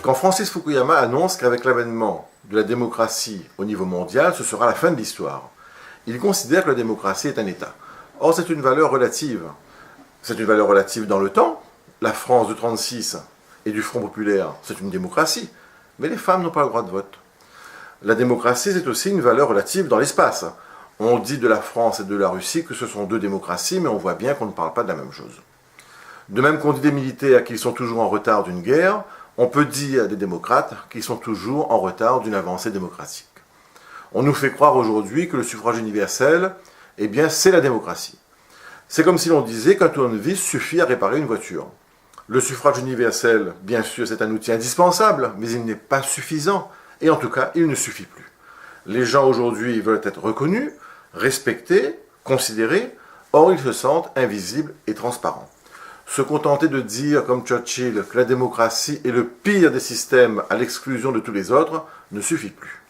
Quand Francis Fukuyama annonce qu'avec l'avènement de la démocratie au niveau mondial, ce sera la fin de l'histoire, il considère que la démocratie est un État. Or, c'est une valeur relative. C'est une valeur relative dans le temps. La France de 1936 et du Front populaire, c'est une démocratie. Mais les femmes n'ont pas le droit de vote. La démocratie, c'est aussi une valeur relative dans l'espace. On dit de la France et de la Russie que ce sont deux démocraties, mais on voit bien qu'on ne parle pas de la même chose. De même qu'on dit des militaires qu'ils sont toujours en retard d'une guerre, on peut dire des démocrates qu'ils sont toujours en retard d'une avancée démocratique. On nous fait croire aujourd'hui que le suffrage universel, eh bien, c'est la démocratie. C'est comme si l'on disait qu'un tournevis suffit à réparer une voiture. Le suffrage universel, bien sûr, c'est un outil indispensable, mais il n'est pas suffisant, et en tout cas, il ne suffit plus. Les gens aujourd'hui veulent être reconnus, respectés, considérés, or ils se sentent invisibles et transparents. Se contenter de dire, comme Churchill, que la démocratie est le pire des systèmes à l'exclusion de tous les autres, ne suffit plus.